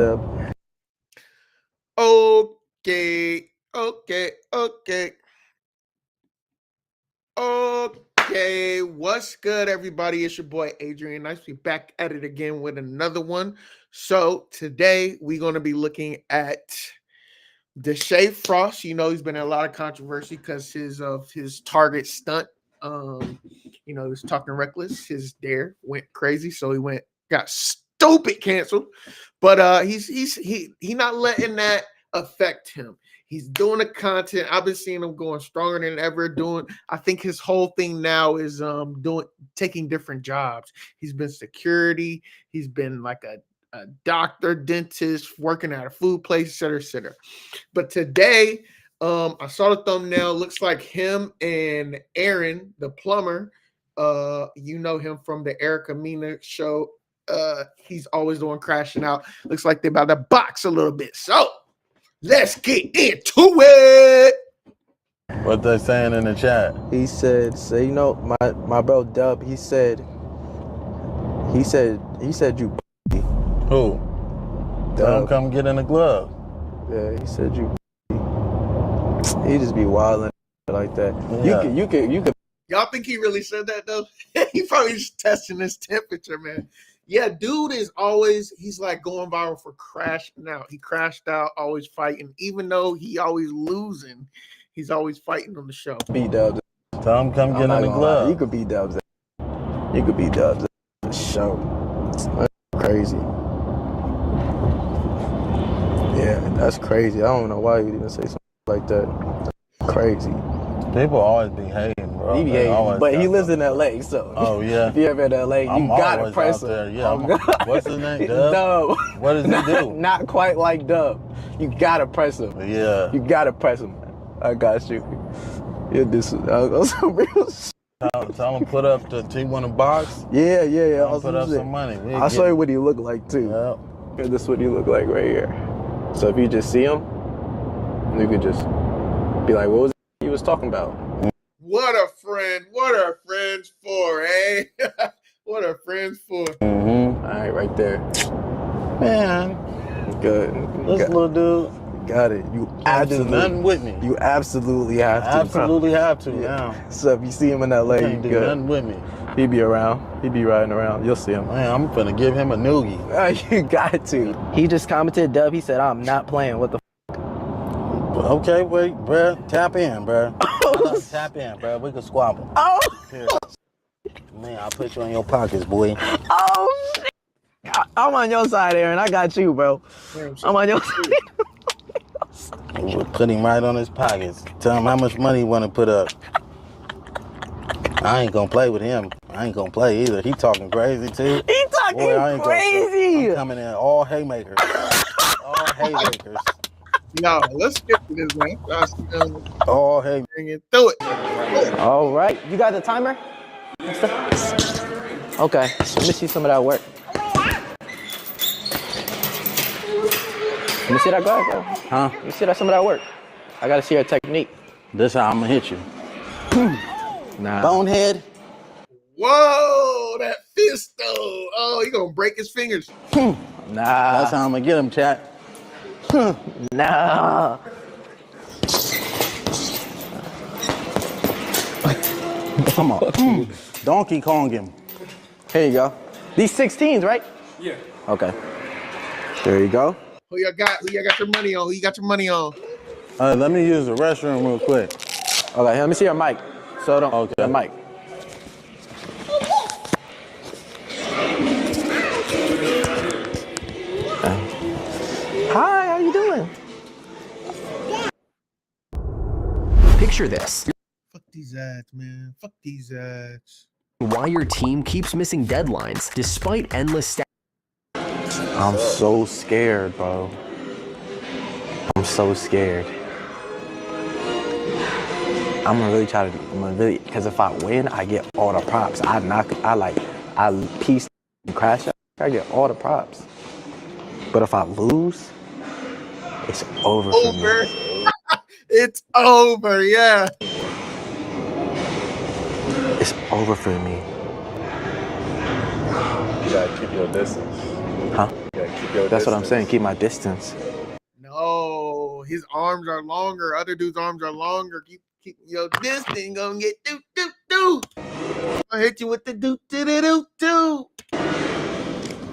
Okay. Okay, what's good, everybody? It's your boy Adrian Nyce. We back at it again with another one. So today we're going to be looking at Deshae Frost. You know, he's been in a lot of controversy because his Target stunt. He was talking reckless. His dare went crazy, so he got stupid canceled. But he not letting that affect him. He's doing the content. I've been seeing him going stronger than ever. I think his whole thing now is taking different jobs. He's been security. He's been like a doctor, dentist, working at a food place, et cetera, et cetera. But today, I saw the thumbnail. Looks like him and Aaron, the plumber. You know him from the Erica Mena show. He's always doing Crashing Out. Looks like they're about to box a little bit. So let's get into it. What they saying in the chat? He said, my bro Dub, he said you Who? Tell him come get in the glove. Yeah, he said you he just be wilding like that. Yeah. You could Y'all think he really said that though? He probably just testing his temperature, man. Yeah, dude he's like going viral for crashing out. He crashed out, always fighting. Even though he always losing, he's always fighting on the show. beat Dubs. Tell him come get in the glove. You could beat Dubs. You could beat Dubs. The show. That's crazy. Yeah, that's crazy. I don't know why you even say something like that. That's crazy. People always be hating, bro. He be hating, but he lives in LA, so. Oh yeah. If you ever in LA, you gotta press him. Yeah. What's his name? Dub. What does he do? Not quite like Dub. You gotta press him. Yeah. You gotta press him. I got you. You'll do some real shit. Tell him put up you want to box? Yeah. Put up some money. I'll show you what he look like too. Yeah. This is what he look like right here. So if you just see him, you could just be like, what was it he was talking about? What a friend. What are friends for, eh? What are friends for? Mm-hmm. All right, right there. Man. Good. This little dude. Got it. You absolutely. Nothing with me. You absolutely have to. Absolutely have to, yeah. So if you see him in LA, you can't do nothing with me. He be around. He be riding around. You'll see him. Man, I'm finna give him a noogie. You got to. He just commented, Dub. He said, I'm not playing. What the Okay, wait, bruh. Tap in, bruh. Tap in, bruh. We can squabble. Oh. Here. Man, I'll put you in your pockets, boy. Oh, shit. I'm on your side, Aaron. I got you, bro. I'm on your side. We'll put him right on his pockets. Tell him how much money he want to put up. I ain't gonna play with him. I ain't gonna play either. He talking crazy too. He talking crazy. I'm coming in all haymakers. All haymakers. No, let's get to this, man. All haymakers. Bring it through it. All right. You got the timer? Okay. Let me see some of that work. Let me see that go, bro. Huh? Let me see some of that work. I gotta see your technique. This how I'm gonna hit you. Nah. Bonehead. Whoa, that fist though. Oh, you gonna break his fingers. Nah. That's how I'm gonna get him, chat. Nah. Come on. Donkey Kong him. Here you go. These 16s, right? Yeah. Okay. There you go. Who you got your money on? Who you got your money on? Let me use the restroom real quick. Okay, let me see your mic. So don't. Okay. The mic. Hi, how you doing? Picture this. Fuck these ads, man. Fuck these ads. Why your team keeps missing deadlines despite endless I'm so scared, bro. I'm so scared. I'm gonna really try to, because if I win, I get all the props. I piece and crash out, I get all the props. But if I lose, it's over for me. It's over, yeah. It's over for me. You gotta keep your distance. Huh? You gotta keep That's what I'm saying. Keep my distance. No, his arms are longer. Other dude's arms are longer. Keep yo, this thing gonna get do. I hit you with the do.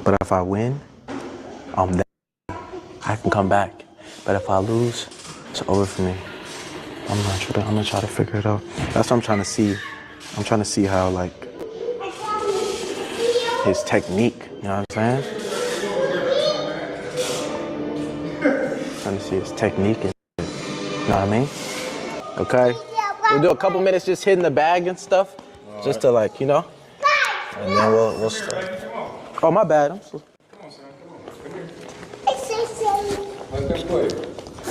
But if I win, I can come back. But if I lose, it's over for me. I'm gonna try to figure it out. That's what I'm trying to see. I'm trying to see how, like, his technique, you know what I'm saying? Trying to see his technique and shit. You know what I mean? Okay? We'll do a couple minutes just hitting the bag and stuff. Just to, like, you know? And then we'll start. Oh, my bad. I'm so...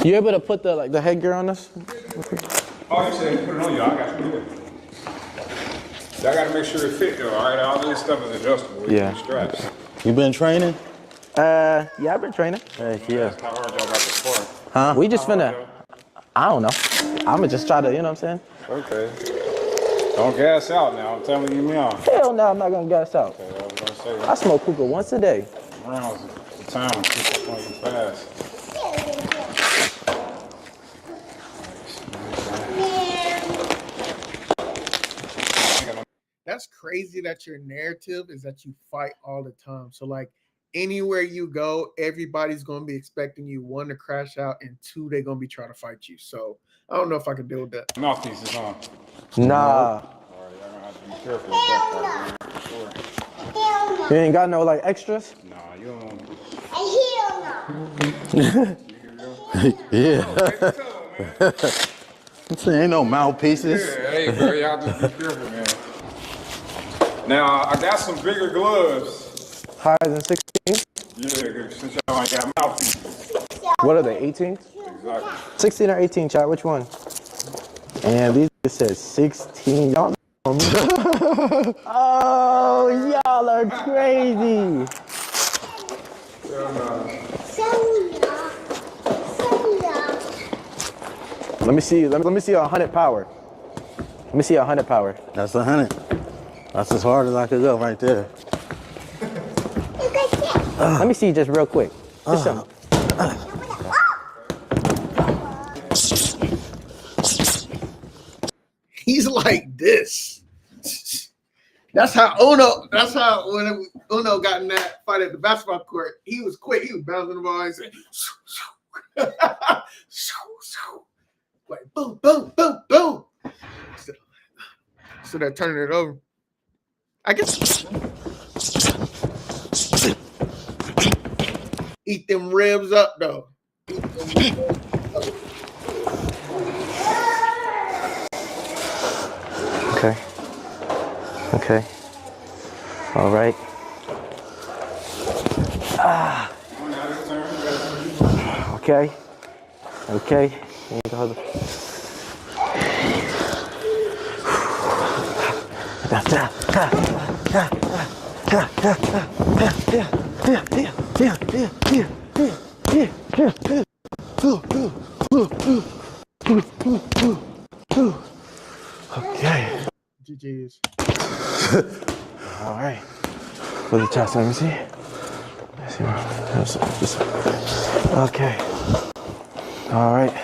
You able to put the headgear on us? Oh, you said put it on you. I got you. I got to make sure it fit though, all right? All this stuff is adjustable. Yeah. Straps. You been training? Yeah, I've been training. Heck yeah. How hard y'all got to spar? Huh? We just finna, I don't know. I'ma just try to, you know what I'm saying? Okay. Don't gas out now. I'm telling you now. Hell no, I'm not gonna gas out. Okay, I was gonna say. I smoke hookah once a day. Rounds, the time keeps going fast. That's crazy that your narrative is that you fight all the time. So like anywhere you go, everybody's gonna be expecting you, one, to crash out, and two, they're gonna be trying to fight you. So I don't know if I can deal with that. Mouthpiece is on. Nah. All right, y'all gonna have to be careful with that part, for sure. You ain't got no like extras? Nah, you don't. Yeah. This ain't no mouthpieces. Yeah, hey, bro, y'all just be careful, man. Now, I got some bigger gloves. Higher than 16? Yeah, since y'all ain't got mouthpieces. What are they, 18? Exactly. 16 or 18, chat, which one? And these said 16. Y'all oh, y'all are crazy. Let me see. Let me see 100 power. Let me see 100 power. That's 100. That's as hard as I could go right there. Let me see just real quick. Just something. He's like this. That's how when Uno got in that fight at the basketball court, he was quick. He was bouncing the ball and saying, like boom, boom, boom, boom. So they're turning it over. I guess eat them ribs up though. Okay. Okay. All right. Okay. Okay. Okay. GG's. All right. For the chest, let me see. Okay. All right.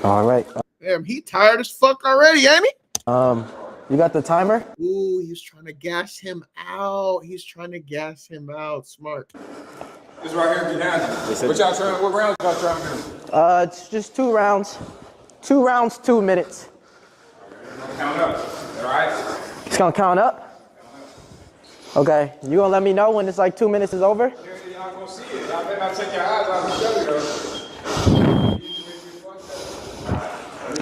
All right. Damn, he tired as fuck already, ain't he? You got the timer? Ooh, he's trying to gas him out. Smart. This right here behind you. What rounds y'all trying to do? It's just 2 rounds. 2 rounds, 2 minutes. Count up. All right? It's gonna count up? Okay. You gonna let me know when it's like 2 minutes is over? Y'all gonna see it. Y'all better not take your eyes off the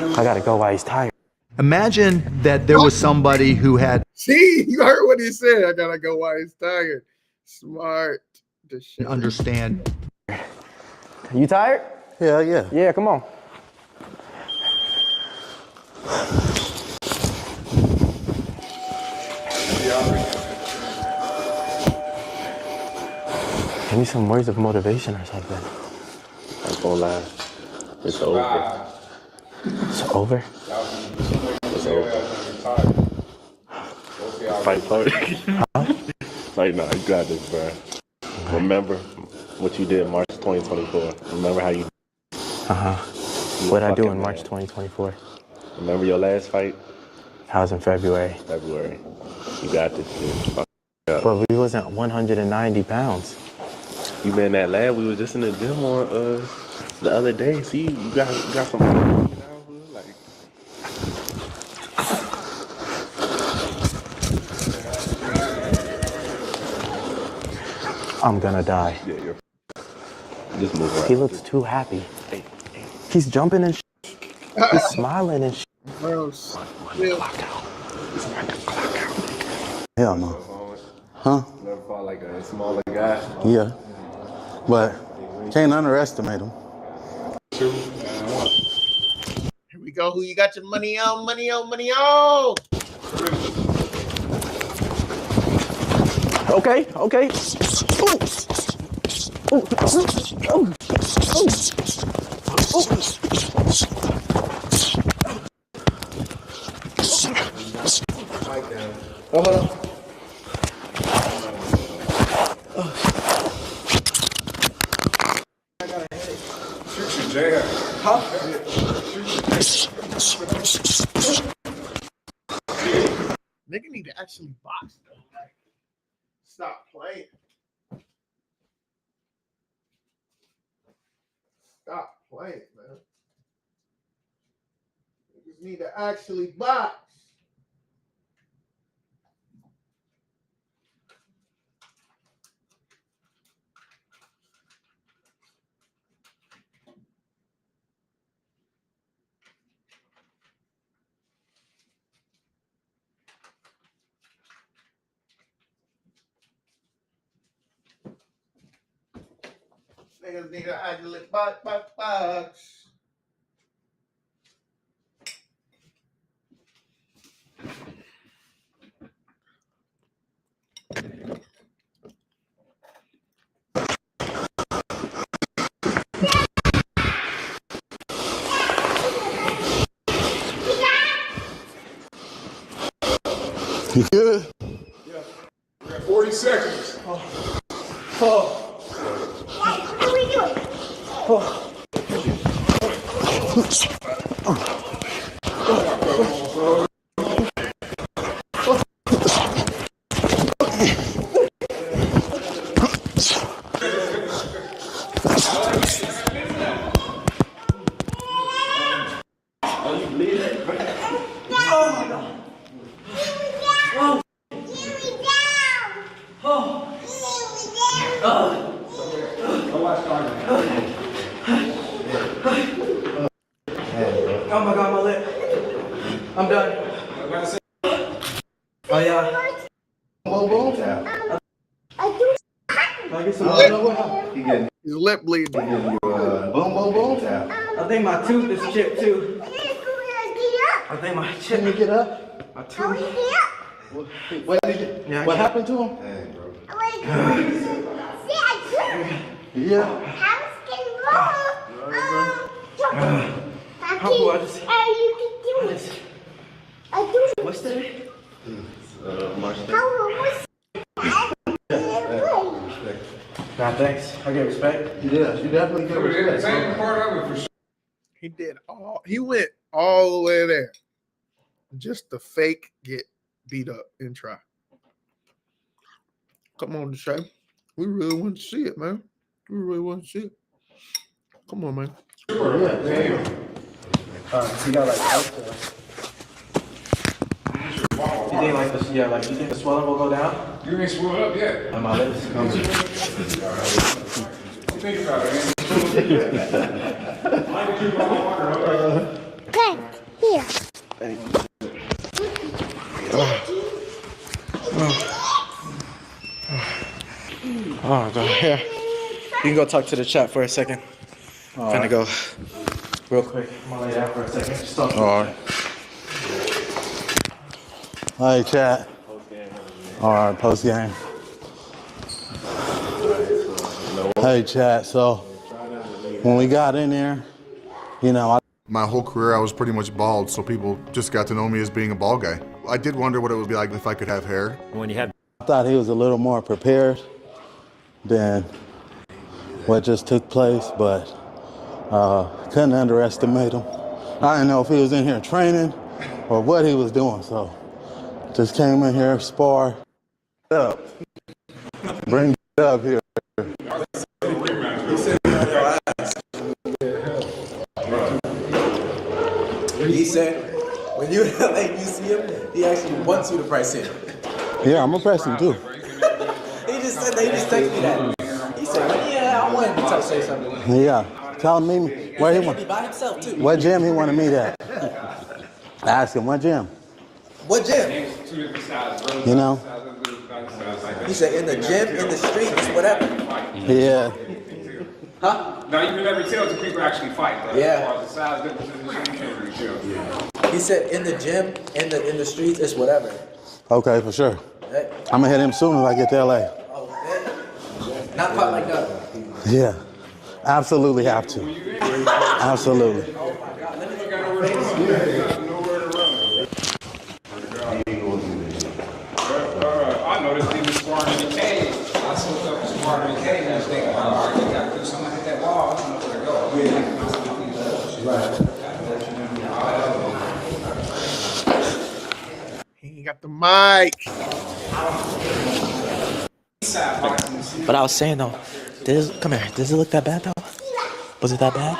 show, I gotta go while he's tired. Imagine that there was somebody who had. See, you heard what he said. I gotta go while he's tired. Smart. Understand. You tired? Hell yeah. Yeah, come on. Give me some words of motivation or something. I'm gonna lie. It's over. It's over? It's over. Fight. Like, no, you got this, bro. Remember what you did in March 2024. Remember how you. What I do in March 2024? Remember your last fight? I was in February. February. You got this shit. But we wasn't 190 pounds. You been in that lab? We was just in the gym on the other day. See, you got some. Like. I'm gonna die. Yeah, you're. Just move around. He looks too happy. He's jumping and he's smiling and Gross. Hell no. Huh? Never fought like a smaller guy. Yeah. But can't underestimate him. 2 and 1. Here we go. Who you got your money on? Money on, money on. Okay. Shoot your jab. Nigga need to actually box though. Like, stop playing. Stop playing, man. Niggas need to actually box. Niggas need to actually box. You good? Yeah. We got 40 seconds. What are we doing? Oh my God, my lip. I'm done. Oh yeah. I get some His lip bleeding. I think my tooth is chipped too. I think my chip. Can you get up? My tooth. What happened to him? Yeah. What's today? March 10th. Nah, thanks. I get respect. Yeah, you definitely get respect. Same part of it for sure. He went all the way there. Just to fake get beat up and try. Come on, Deshae. We really want to see it, man. We really want to see it. Come on, man. Sure. Yeah. So you got like you think like this? Yeah, like you think the swelling will go down? You ain't swelled up yet. And my lips coming. Think about it, Okay, here. Oh, God. Here. You can go talk to the chat for a second. I'm gonna go real quick. I'm gonna lay down for a second. Just talk to All right. Hey, chat. All right, post game. Hey, chat. So when we got in there, you know, My whole career, I was pretty much bald, so people just got to know me as being a bald guy. I did wonder what it would be like if I could have hair. I thought he was a little more prepared. than what just took place, but couldn't underestimate him. I didn't know if he was in here training or what he was doing, so just came in here, spar. Up. Bring it up here. He said, when you like you see him, he actually wants you to press him. Yeah, I'm gonna press him too. He just said that. He just texted me that. He said, "Yeah, I wanted to say something." Yeah, tell me where he went. By himself too. What gym he wanted me at? I asked him what gym. What gym? You know? He said, "In the gym, in the streets, whatever." Yeah. Huh? Now you can never tell until people actually fight. But Yeah. as far as the size differences, you can't really tell. He said, "In the gym, in the streets, it's whatever." Okay, for sure. Hey. I'm gonna hit him soon as I get to LA. Oh, hey. Not quite like that. Yeah. Absolutely have to. Absolutely. I noticed he was sparring in the cage. I saw up sparring in the cage and I was thinking, all right, you got to do something hit that wall. I don't know where to go. He got the mic. But I was saying though, come here. Does it look that bad though? Was it that bad?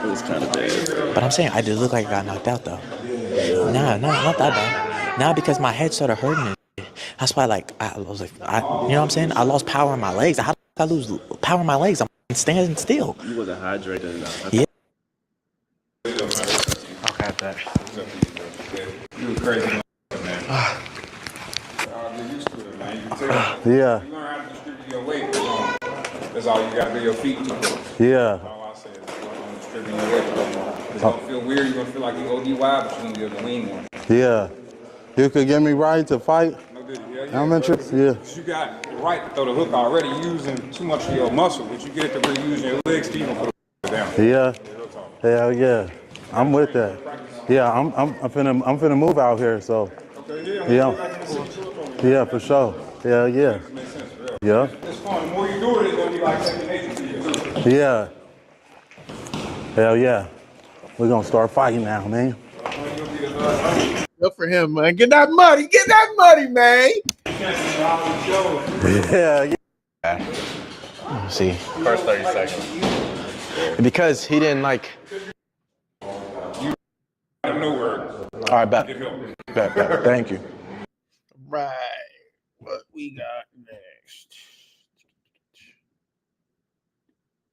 It was kind of bad. But I'm saying I did look like I got knocked out though. Nah, not that bad. Nah, because my head started hurting. That's why, like, I was like, you know what I'm saying? I lost power in my legs. How did I lose power in my legs? I'm standing still. You wasn't hydrated enough. Yeah. Okay, bet. You were crazy, man. Get used to it, man. You can tell. Yeah. You learn how to distribute your weight. That's all you got to do. Your feet. Yeah. All I say is distribute your weight. It's gonna feel weird. You're gonna feel like you ODY, but you're gonna be able to lean one. Yeah. You could get me right to fight. Yeah, I'm interested. Yeah. You got the right to throw the hook already, using too much of your muscle, but you get it to really using your legs to even put it down. Yeah. Hell yeah. I'm with that. Yeah, I'm finna move out here, so. Yeah. Yeah, for sure. Hell yeah. Yeah. It's fun. The more you do it, it's gonna be like second nature to you. Yeah. Hell yeah. We're gonna start fighting now, man. Good for him, man. Get that money. Get that money, man. Yeah. Let's see. First 30 seconds. Because he didn't like. Nowhere. All right, bet. Bet. Thank you. Right. What we got next?